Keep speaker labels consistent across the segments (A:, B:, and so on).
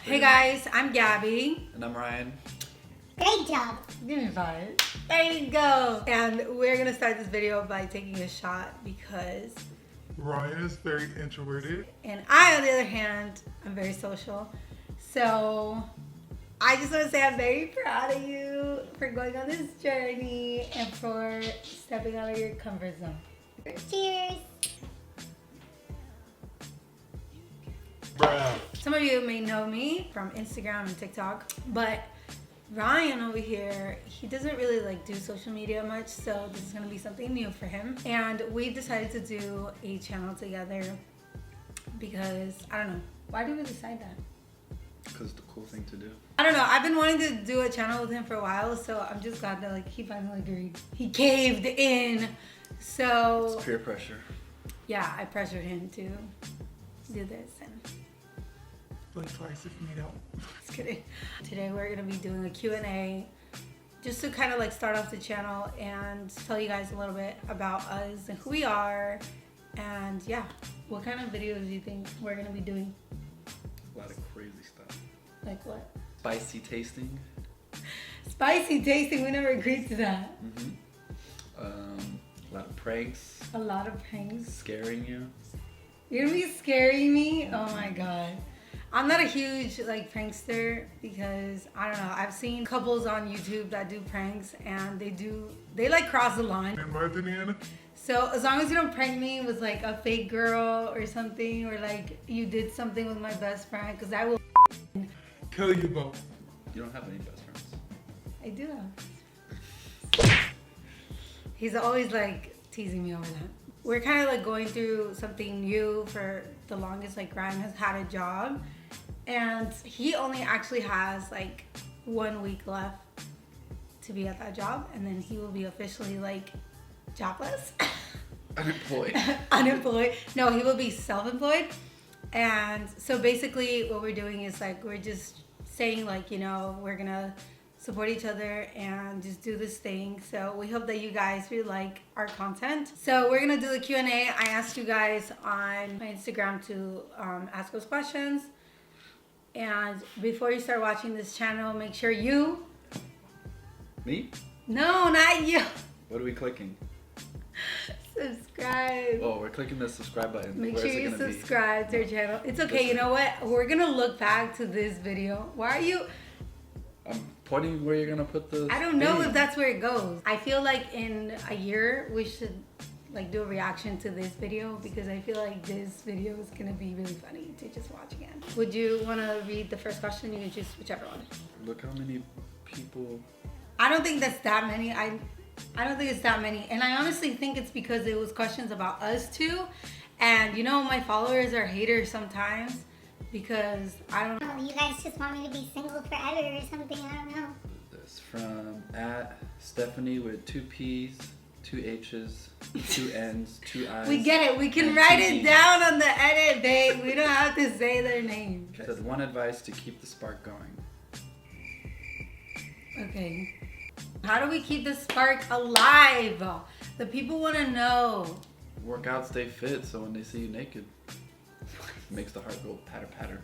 A: Hey guys, I'm Gabby.
B: And I'm Ryan.
C: Great job.
A: Give me 5. There you go. And we're gonna start this video by taking a shot because
D: Ryan is very introverted.
A: and I, on the other hand, I'm very social. So I just want to say I'm very proud of you for going on this journey and for stepping out of your comfort zone.
C: Cheers.
D: Bruh.
A: Some of you may know me from Instagram and TikTok, but Ryan over here, he doesn't really like do social media much, so this is gonna be something new for him. And we decided to do a channel together because, I don't know, why did we decide that?
B: Because it's the cool thing to do.
A: I don't know, I've been wanting to do a channel with him for a while, so I'm just glad that like he finally agreed. He caved in. So
B: It's peer pressure.
A: yeah, I pressured him to do this and
D: Blink twice if you need help.
A: just kidding. Today we're gonna be doing a Q&A just to kind of like start off the channel and tell you guys a little bit about us and who we are, and yeah, what kind of videos do you think we're gonna be doing?
B: A lot of crazy stuff.
A: Like what?
B: Spicy tasting.
A: Spicy tasting, we never agreed to that.
B: A lot of pranks.
A: A lot of pranks.
B: Scaring you.
A: You're gonna be scaring me? Oh my god. I'm not a huge like prankster because I don't know, I've seen couples on YouTube that do pranks and they like cross the line.
D: In my opinion,
A: So as long as you don't prank me with like a fake girl or something, or like you did something with my best friend, because I will
D: kill you both.
B: You don't have any best friends.
A: I do have. He's always like teasing me over that. We're kind of like going through something new for the longest. Like Ryan has had a job and he only actually has like 1 week left to be at that job, and then he will be officially like jobless.
B: Unemployed.
A: Unemployed. No, he will be self-employed. And so basically what we're doing is like we're just saying like, you know, we're gonna support each other and just do this thing. So we hope that you guys really like our content. So we're gonna do the Q&A. I asked you guys on my Instagram to ask us questions. And before you start watching this channel, make sure you...
B: Me?
A: No, not you.
B: What are we clicking?
A: Subscribe.
B: Oh, we're clicking the subscribe button.
A: Make
B: Where
A: sure
B: is it
A: you
B: gonna
A: subscribe to our channel. It's okay, you know what? We're gonna look back to this video. Why are you...
B: be? I'm pointing where you're gonna put the
A: I don't know
B: thing.
A: if that's where it goes. I feel like in a year we should like do a reaction to this video because I feel like this video is gonna be really funny to just watch again. Would you wanna read the first question? You can choose whichever one.
B: Look how many people.
A: I don't think that's that many. I don't think it's that many. And I honestly think it's because it was questions about us two. And you know, my followers are haters sometimes because I don't know.
C: Oh, you guys just want me to be single forever or something. I don't know.
B: This from @Stephanie with 2 P's, 2 H's, 2 N's, 2 I's.
A: We get it. We can
B: and
A: write
B: 2
A: it
B: E's.
A: down on the edit, babe. We don't have to say their name.
B: It said one advice to keep the spark going.
A: Okay. How do we keep the spark alive? The people want to know.
B: Work out, stay fit, so when they see you naked, it makes the heart go patter patter.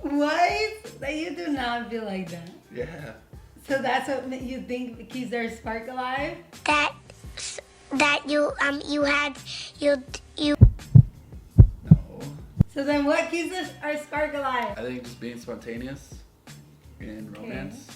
A: What? That you do not feel like that.
B: Yeah.
A: So that's what you think keeps their spark alive?
C: That you
B: No.
A: So then what keeps our spark alive?
B: I think just being spontaneous in romance.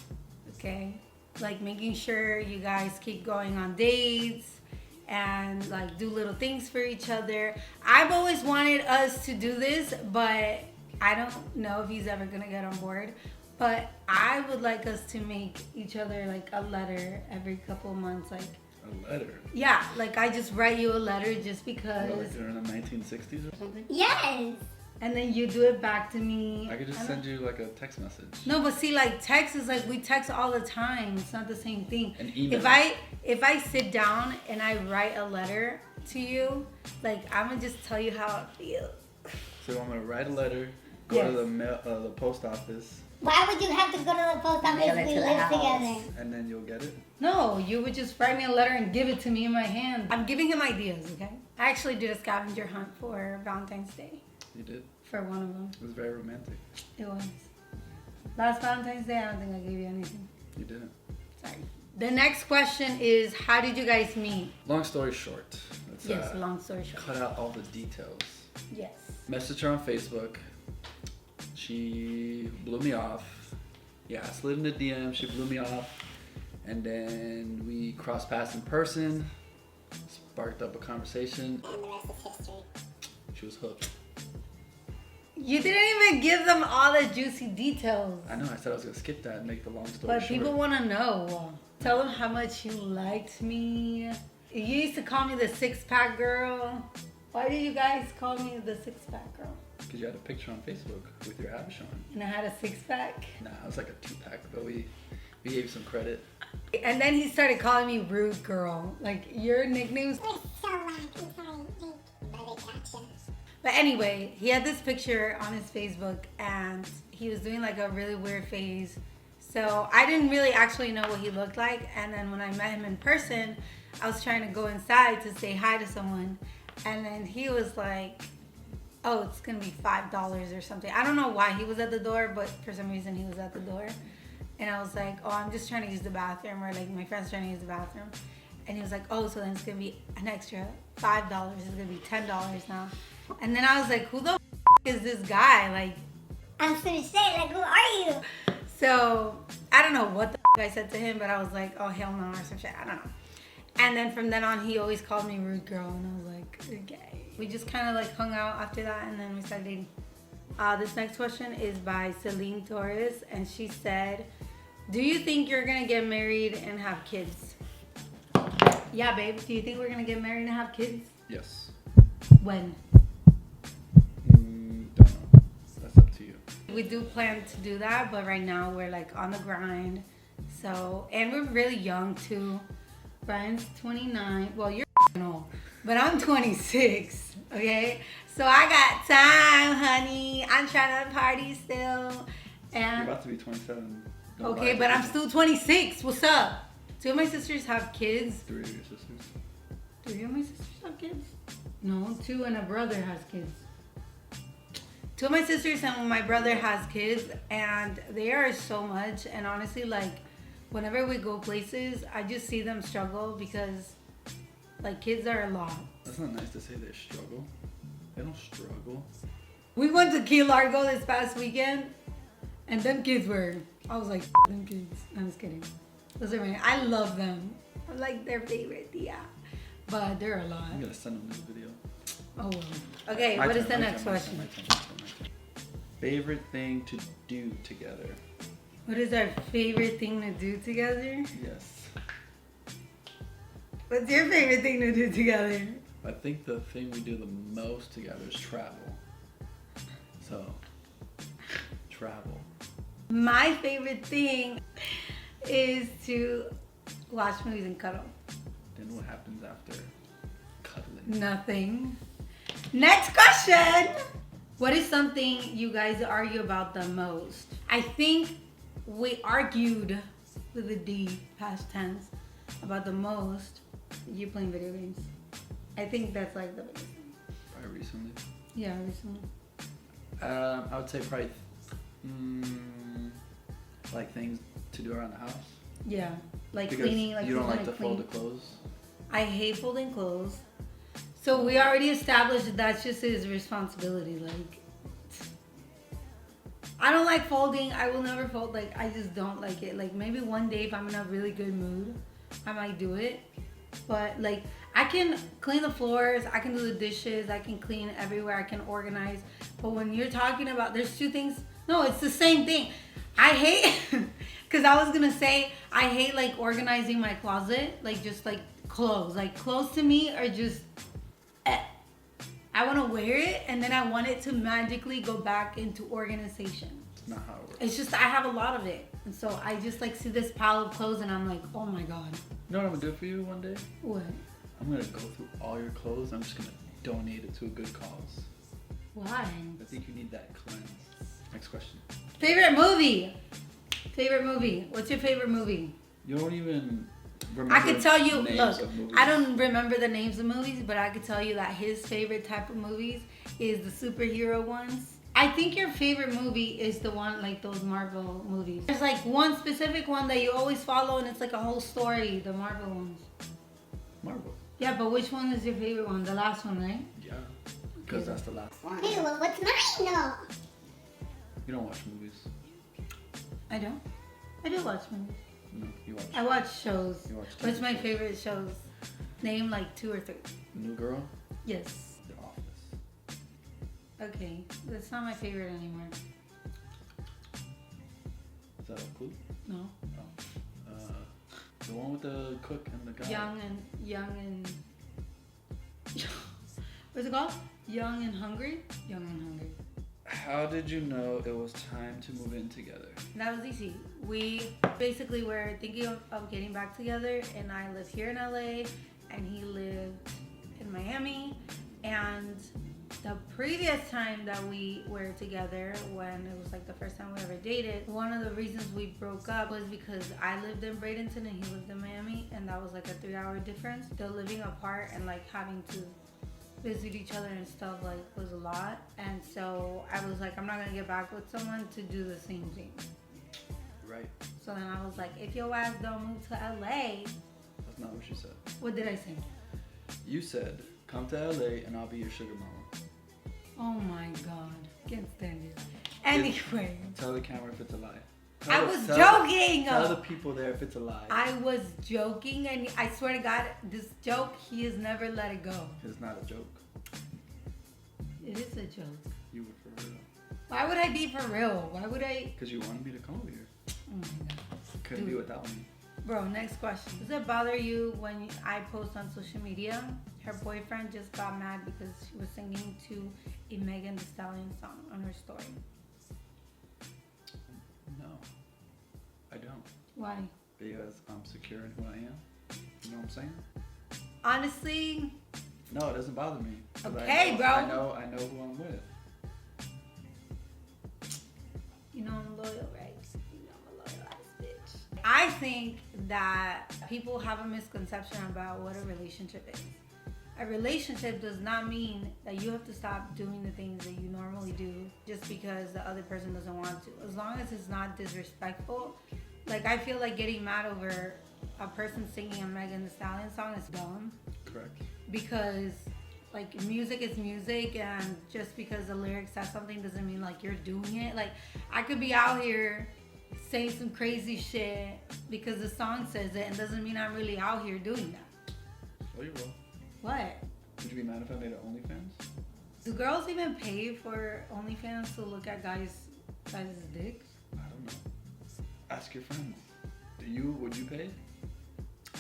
A: Okay. Like making sure you guys keep going on dates and like do little things for each other. I've always wanted us to do this, but I don't know if he's ever gonna get on board. But I would like us to make each other like a letter every couple of months. Like,
B: A letter.
A: yeah, like I just write you a letter just
B: What,
A: because,
B: like during the 1960s or something?
C: Yes.
A: and then you do it back to me.
B: I could just
A: don't-
B: send you like a text message.
A: No, but see, like text is like we text all the time. It's not the same thing.
B: An email.
A: If I sit down and I write a letter to you, like I'm gonna just tell you how I feel.
B: So I'm gonna write a letter, go
A: Yes.
B: to the post office,
C: Why would you have to go to the post office?
E: Mail it
C: We
E: to the
C: live
E: house.
C: together.
B: and then you'll get it.
A: No, you would just write me a letter and give it to me in my hand. I'm giving him ideas, okay? I actually did a scavenger hunt for Valentine's Day
B: You did.
A: for one of them.
B: It was very romantic.
A: It was. Last Valentine's Day, I don't think I gave you anything.
B: You didn't.
A: Sorry. The next question is, how did you guys meet?
B: Long story short. Let's,
A: Yes, long story short.
B: cut out all the details.
A: Yes.
B: Messaged her on Facebook. She blew me off. Yeah, I slid in the DM. She blew me off. And then we crossed paths in person. Sparked up a conversation.
C: And the rest is history.
B: She was hooked.
A: You didn't even give them all the juicy details.
B: I know, I said I was going to skip that and make the long story
A: But
B: short.
A: people want to know. Tell them how much you liked me. You used to call me the six-pack girl. Why did you guys call me the six-pack girl?
B: Because you had a picture on Facebook with your abs showing.
A: And I had a six-pack.
B: Nah, it was like a 2-pack, but we gave you some credit.
A: And then he started calling me rude girl. Like, your nicknames.
C: We're so loud. I'm sorry. But they catch you.
A: But anyway, he had this picture on his Facebook and he was doing like a really weird face. So I didn't really actually know what he looked like. And then when I met him in person, I was trying to go inside to say hi to someone. And then he was like, oh, it's going to be $5 or something. I don't know why he was at the door, but for some reason he was at the door. And I was like, oh, I'm just trying to use the bathroom, or like my friend's trying to use the bathroom. And he was like, oh, so then it's going to be an extra $5. It's going to be $10 now. And then I was like, who the is this guy? Like,
C: I'm gonna say, like, who are you?
A: so I don't know what the I said to him, but I was like, oh, hell no, or some shit. I don't know. And then from then on, he always called me rude girl. And I was like, okay. We just kind of like hung out after that, and then we started dating. This next question is by Celine Torres. And she said, do you think you're going to get married and have kids? Yeah, babe. Do you think we're going to get married and have kids?
B: Yes.
A: When?
B: Don't know. That's up to you.
A: We do plan to do that, but right now we're like on the grind. So, and we're really young too. Brian's 29. Well, you're old, but I'm 26. Okay, so I got time, honey. I'm trying to party still.
B: You're
A: And
B: about to be 27. Don't
A: okay,
B: lie
A: but
B: to
A: I'm
B: people.
A: still 26. What's up? Two of my sisters have kids.
B: 3 of your sisters.
A: Three of my sisters have kids? No, two and a brother has kids. Two of my sisters and my brother has kids, and they are so much. And honestly, like, whenever we go places, I just see them struggle because, like, kids are a lot.
B: That's not nice to say they struggle. They don't struggle.
A: We went to Key Largo this past weekend, and them kids were, I was like, them kids. I'm just kidding. Those are my, I love them. I'm like their favorite, yeah. But they're a lot.
B: I'm gonna send them this video.
A: Oh, well. Okay,
B: My
A: what is
B: turn,
A: the
B: my
A: next
B: turn, my
A: question?
B: turn, my turn. Favorite thing to do together?
A: What is our favorite thing to do together?
B: Yes.
A: What's your favorite thing to do together?
B: I think the thing we do the most together is travel. So, travel.
A: My favorite thing is to watch movies and cuddle.
B: Then what happens after cuddling?
A: Nothing. Next question. What is something you guys argue about the most? I think we argued with a D, past tense, about the most. You playing video games. I think that's like the biggest thing.
B: Probably recently.
A: Yeah, recently.
B: I would say probably like things to do around the house.
A: Yeah, like
B: Because
A: cleaning. Like
B: you don't
A: who's
B: like to
A: gonna
B: fold the
A: clean?
B: clothes.
A: I hate folding clothes. So we already established that that's just his responsibility. Like, I don't like folding. I will never fold. Like, I just don't like it. Like, maybe one day if I'm in a really good mood, I might do it. But like, I can clean the floors. I can do the dishes. I can clean everywhere. I can organize. But when you're talking about, there's two things. No, it's the same thing. I hate, because I was going to say, I hate like organizing my closet. Like, just like clothes. Like, clothes to me are just, I want to wear it, and then I want it to magically go back into organization.
B: It's not how it works.
A: It's just I have a lot of it, and so I just like see this pile of clothes, and I'm like, oh my god.
B: You know what I'm gonna do for you one day?
A: What?
B: I'm gonna go through all your clothes. I'm just gonna donate it to a good cause.
A: Why?
B: I think you need that cleanse. Next question.
A: Favorite movie? Favorite movie? What's your favorite movie?
B: You don't even remember
A: I could tell you.
B: names
A: Look,
B: of movies.
A: I don't remember the names of movies, but I could tell you that his favorite type of movies is the superhero ones. I think your favorite movie is the one like those Marvel movies. There's like one specific one that you always follow, and it's like a whole story. The Marvel ones.
B: Marvel.
A: Yeah, but which one is your favorite one? The last one, right?
B: Yeah. Because that's the last one.
C: Hey, well, what's mine though?
B: You don't watch movies.
A: I don't. I do watch movies.
B: No, you watch.
A: I watch shows.
B: You watch
A: What's
B: TV
A: my
B: shows.
A: favorite shows? Name like 2 or 3.
B: New Girl.
A: Yes.
B: The Office.
A: Okay, that's not my favorite anymore.
B: Is that a clue?
A: No.
B: The one with the cook and the guy.
A: Young and what's it called? Young and Hungry? Young and Hungry.
B: How did you know it was time to move in together?
A: That was easy. We basically were thinking of getting back together, and I live here in LA and he lived in Miami. And the previous time that we were together, when it was like the first time we ever dated, one of the reasons we broke up was because I lived in Bradenton and he lived in Miami, and that was like a 3-hour difference. Still living apart and like having to visit each other and stuff like was a lot. And so I was like, I'm not gonna get back with someone to do the same thing.
B: Right.
A: So then I was like, if your ass don't move to LA,
B: That's not what you said.
A: what did I say?
B: You said, come to LA and I'll be your sugar mama.
A: Oh my god, can't stand it. Anyway,
B: Tell the camera if it's a lie.
A: I
B: Tell-
A: was
B: tell-
A: joking.
B: Tell the people there if it's a lie.
A: I was joking, and I swear to God, this joke, he has never let it go.
B: It's not a joke.
A: It is a joke.
B: You were for real.
A: Why would I be for real? Why would I?
B: Because you wanted me to come over here.
A: Oh my god.
B: Couldn't be
A: Dude.
B: without me.
A: Bro, next question. Does it bother you when I post on social media? Her boyfriend just got mad because she was singing to a Megan Thee Stallion song on her story.
B: No. I don't.
A: Why?
B: Because I'm secure in who I am. You know what I'm saying?
A: Honestly,
B: No, it doesn't bother me. 'Cause
A: Okay, bro.
B: I know who I'm with.
A: you know I'm loyal, right? You know I'm a loyal ass bitch. I think that people have a misconception about what a relationship is. A relationship does not mean that you have to stop doing the things that you normally do just because the other person doesn't want to. As long as it's not disrespectful. Like, I feel like getting mad over a person singing a Megan Thee Stallion song is dumb.
B: Correct.
A: Because like music is music, and just because the lyric says something doesn't mean like you're doing it. Like, I could be out here saying some crazy shit because the song says it, and doesn't mean I'm really out here doing that.
B: Oh, you will.
A: What?
B: Would you be mad if I made an OnlyFans?
A: Do girls even pay for OnlyFans to look at guys' dicks?
B: I don't know. Ask your friends. Would you pay?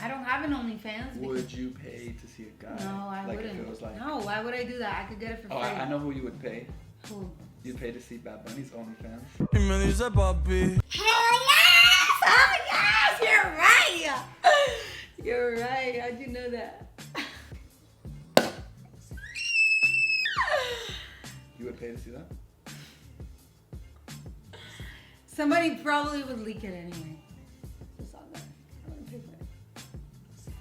A: I don't have an OnlyFans.
B: Would you pay to see a guy?
A: No, I
B: like
A: wouldn't.
B: If it was like,
A: No, why would I do that? I could get it for free.
B: oh, I know who you would pay.
A: Who?
B: You'd pay to see Bad Bunny's OnlyFans.
C: Hell yes!
A: Oh yes! You're right! You're right. How'd you know that?
B: You would pay to see that?
A: Somebody probably would leak it anyway. Just on there. I wouldn't pay for it.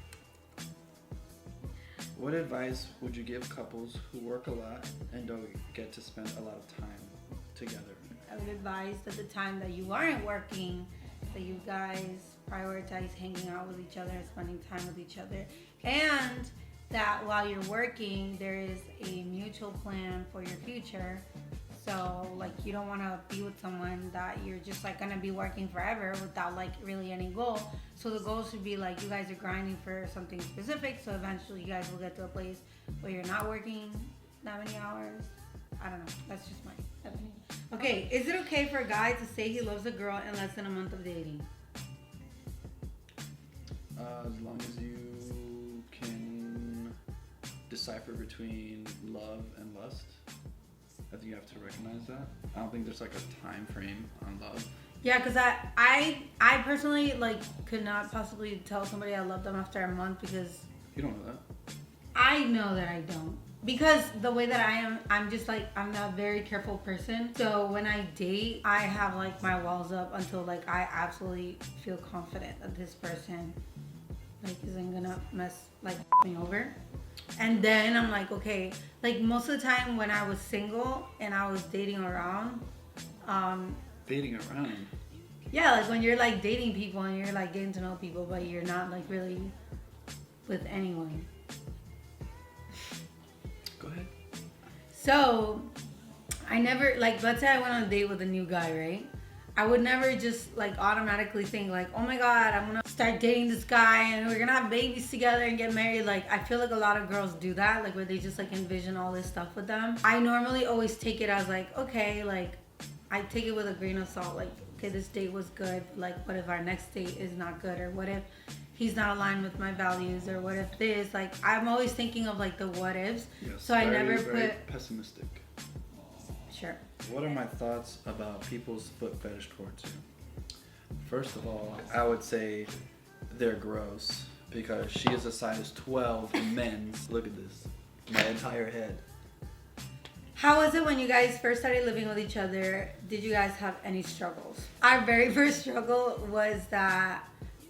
B: What advice would you give couples who work a lot and don't get to spend a lot of time together?
A: I would advise that the time that you aren't working, that you guys prioritize hanging out with each other and spending time with each other. And that while you're working, there is a mutual plan for your future. So like, you don't want to be with someone that you're just like gonna be working forever without like really any goal. So the goal should be like, you guys are grinding for something specific, so eventually you guys will get to a place where you're not working that many hours. I don't know, that's just my opinion. Okay, is it okay for a guy to say he loves a girl in less than a month of dating?
B: As long as you can decipher between love and lust, I think you have to recognize that. I don't think there's like a time frame on love.
A: Yeah, because I personally like could not possibly tell somebody I love them after a month, because
B: You don't know that.
A: I know that I don't. Because the way that I am, I'm just like, I'm a very careful person. So when I date, I have like my walls up until like I absolutely feel confident that this person like isn't gonna mess like me over. And then I'm like, okay, like most of the time when I was single and I was dating around,
B: Dating around.
A: yeah, like when you're like dating people and you're like getting to know people, but you're not like really with anyone.
B: Go ahead.
A: So I never, like, let's say I went on a date with a new guy, right? I would never just like automatically think like, oh my God, I'm gonna start dating this guy and we're gonna have babies together and get married. Like, I feel like a lot of girls do that, like where they just like envision all this stuff with them. I normally always take it as like, okay, like I take it with a grain of salt. Like, okay, this date was good. Like, what if our next date is not good? Or what if he's not aligned with my values? Or what if this? Like, I'm always thinking of like the what ifs.
B: Yes,
A: So I never
B: very
A: put.
B: pessimistic.
A: Sure.
B: What are my thoughts about people's foot fetish towards you? First of all, I would say they're gross because she is a size 12 in men's. Look at this. My entire head.
A: How was it when you guys first started living with each other? Did you guys have any struggles? Our very first struggle was that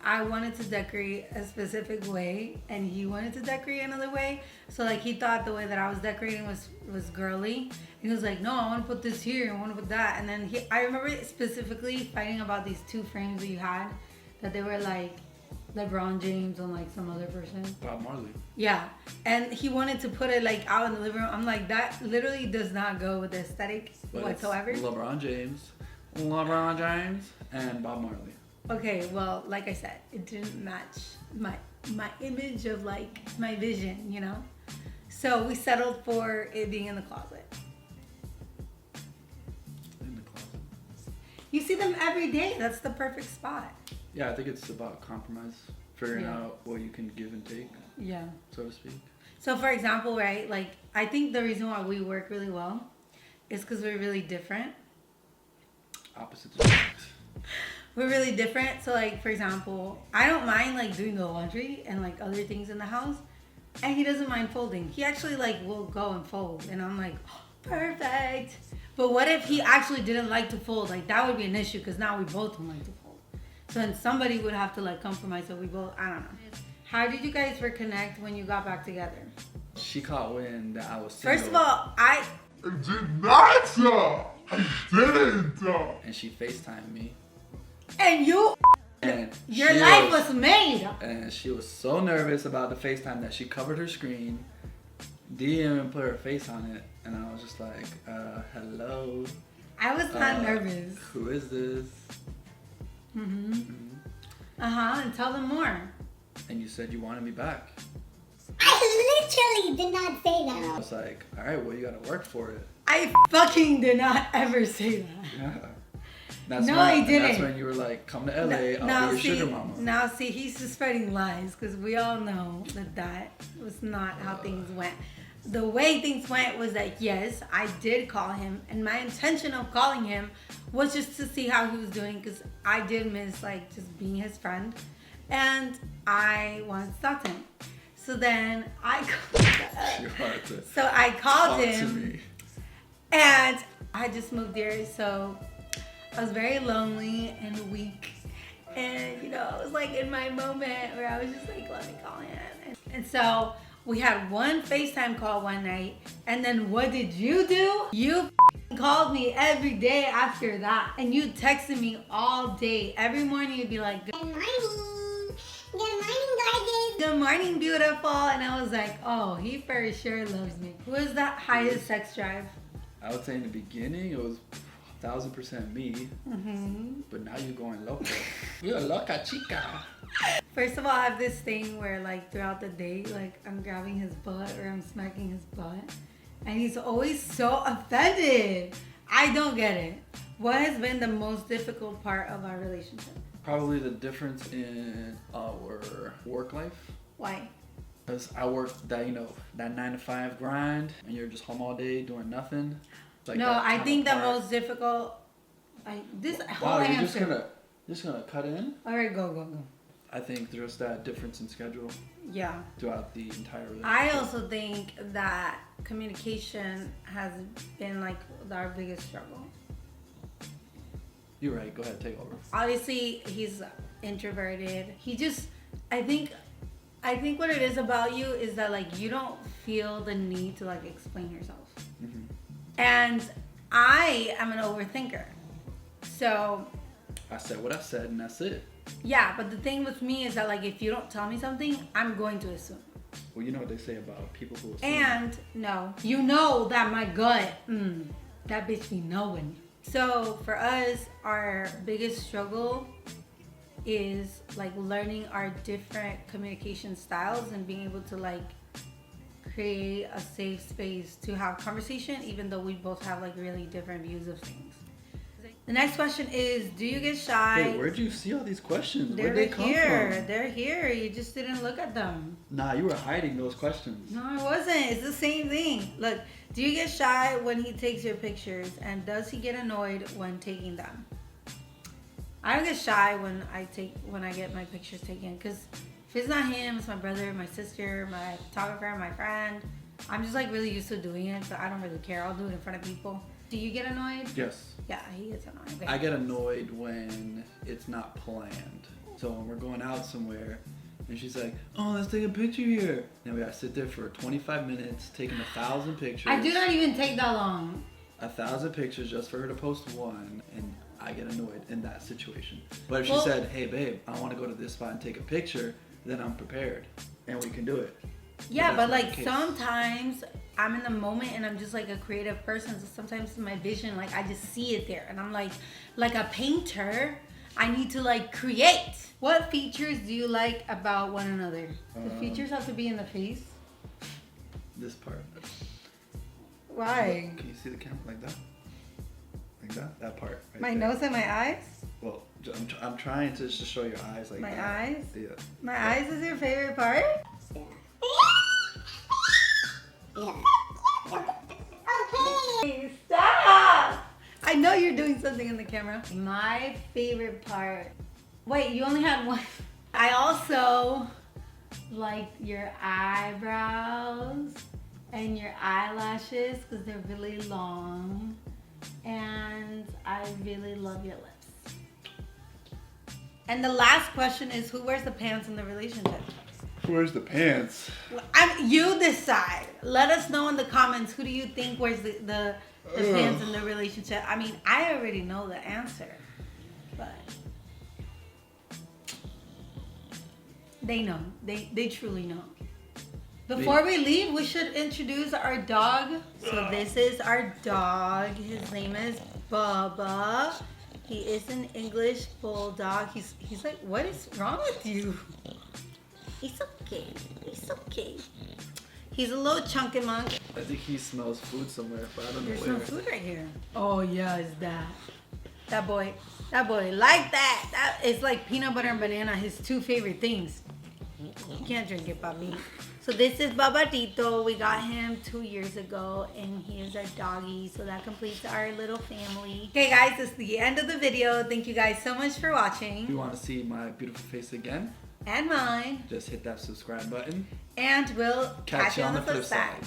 A: I wanted to decorate a specific way and he wanted to decorate another way. So like he thought the way that I was decorating was girly. He was like, no, I want to put this here, I want to put that. And then I remember specifically fighting about these two frames that you had, that they were like Lebron James and like some other person.
B: Bob Marley.
A: Yeah. And he wanted to put it like out in the living room. I'm like, that literally does not go with the aesthetic
B: But
A: whatsoever.
B: it's LeBron James, and Bob Marley.
A: Okay, well, like I said, it didn't match my image of like my vision, you know? So we settled for it being in the closet.
B: In the closet.
A: You see them every day. That's the perfect spot.
B: Yeah, I think it's about compromise, figuring
A: Yeah.
B: out what you can give and take,
A: Yeah.
B: so to speak.
A: So for example, right, like I think the reason why we work really well is because we're really different.
B: Opposites attract.
A: We're really different. So like for example, I don't mind like doing the laundry and like other things in the house, and he doesn't mind folding. He actually like will go and fold, and I'm like, oh, perfect. But what if he actually didn't like to fold? Like that would be an issue because now we both don't like to fold. So then somebody would have to like compromise. So we both, I don't know. How did you guys reconnect when you got back together?
B: She caught wind that I was single.
A: First of all, I
D: Did not. I didn't.
B: And she FaceTimed me.
A: and you,
B: And
A: your
B: she
A: life was made.
B: And she was so nervous about the FaceTime that she covered her screen, didn't even put her face on it. And I was just like, hello.
A: I was not nervous.
B: Who is this?
A: And tell them more.
B: And you said you wanted me back.
C: I literally did not say
B: I
C: that.
B: was like, all right, well, you got to work for it.
A: I fucking did not ever say that.
B: Yeah. That's
A: No,
B: when,
A: I
B: and
A: didn't.
B: That's when you were like, come to LA, I'll be your sugar mama.
A: Now see, he's just spreading lies because we all know that was not how things went. The way things went was that yes, I did call him, and my intention of calling him was just to see how he was doing because I did miss like just being his friend, and I wanted to talk to him. So then I
B: You wanted to
A: so I called
B: talk to
A: him,
B: me.
A: and I just moved here, so I was very lonely and weak. And, you know, I was like in my moment where I was just like, let me call him. And so we had one FaceTime call one night. And then what did you do? You called me every day after that. And you texted me all day. Every morning you'd be like,
C: Good morning. Good morning, gorgeous.
A: good morning, beautiful. And I was like, oh, he for sure loves me. Who is that highest sex drive?
B: I would say in the beginning, it was 1,000% me. But now you're going loco. You're a loca chica.
A: First of all, I have this thing where like throughout the day, like I'm grabbing his butt or I'm smacking his butt. And he's always so offended. I don't get it. What has been the most difficult part of our relationship?
B: Probably the difference in our work life.
A: Why?
B: Because I work that, that 9 to 5 grind, and you're just home all day doing nothing. It's like
A: No,
B: that
A: I
B: kind
A: think
B: of
A: the
B: part.
A: most difficult, this whole
B: Wow, you're
A: answer.
B: just gonna cut in?
A: All right, go.
B: I think there's that difference in schedule
A: Yeah.
B: throughout the entire relationship.
A: I also think that communication has been like our biggest struggle.
B: You're right. Go ahead, take over.
A: Obviously, he's introverted. I think I think what it is about you is that like you don't feel the need to like explain yourself.
B: Mhm.
A: And I am an overthinker. So
B: I said what I said, and that's it.
A: yeah, but the thing with me is that like if you don't tell me something, I'm going to assume.
B: Well, you know what they say about people who assume.
A: And no, you know that my gut, that bitch be knowing. So for us, our biggest struggle is like learning our different communication styles and being able to like create a safe space to have conversation, even though we both have like really different views of things. The next question is, do you get shy?
B: Wait, where'd you see all these questions?
A: They're
B: Where'd they come
A: here.
B: from?
A: They're here. You just didn't look at them.
B: Nah, you were hiding those questions.
A: No, I wasn't. It's the same thing. Look, do you get shy when he takes your pictures, and does he get annoyed when taking them? I don't get shy when I get my pictures taken, because if it's not him, it's my brother, my sister, my photographer, my friend. I'm just like really used to doing it, so I don't really care. I'll do it in front of people. Do you get annoyed?
B: Yes.
A: Yeah, he gets annoyed. Okay.
B: I get annoyed when it's not planned. So when we're going out somewhere and she's like, oh, let's take a picture here. Then we gotta sit there for 25 minutes taking 1,000 pictures.
A: I do not even take that long.
B: 1,000 pictures just for her to post one, and I get annoyed in that situation. But if she
A: Well-
B: said, hey babe, I wanna go to this spot and take a picture, then I'm prepared and we can do it.
A: Yeah,
B: that's
A: but
B: not
A: like
B: the case.
A: sometimes I'm in the moment and I'm just like a creative person. So sometimes my vision, like I just see it there, and I'm like a painter, I need to like create. What features do you like about one another? The features have to be in the face.
B: This part.
A: Why?
B: Can you see the camera like that? Like that? That part. Right
A: My
B: there.
A: nose and my eyes?
B: Well, I'm trying to just show your eyes like
A: My
B: that.
A: eyes?
B: Yeah.
A: My eyes is your favorite part?
C: Yeah.
A: Hey, stop! I know you're doing something in the camera. My favorite part. Wait, you only had one. I also like your eyebrows and your eyelashes because they're really long. And I really love your lips. And the last question is, who wears the pants in the relationship?
B: Where's the pants?
A: You decide. Let us know in the comments, who do you think wears the pants in the relationship? I mean, I already know the answer, but they know. They truly know. Before we leave, we should introduce our dog. So this is our dog. His name is Bubba. He is an English bulldog. He's like, what is wrong with you? He's okay. He's okay. He's a little chunky monk.
B: I think he smells food somewhere, but I don't know
A: There's
B: where.
A: some food right here. Oh yeah, it's that. That boy like that. That is like peanut butter and banana. His two favorite things. You can't drink it, papi. So this is Babatito. We got him 2 years ago, and he is our doggy. So that completes our little family. Okay, guys, this is the end of the video. Thank you guys so much for
B: If you
A: watching.
B: want to see my beautiful face again,
A: And mine.
B: just hit that subscribe button.
A: And we'll
B: Catch you on the flip side.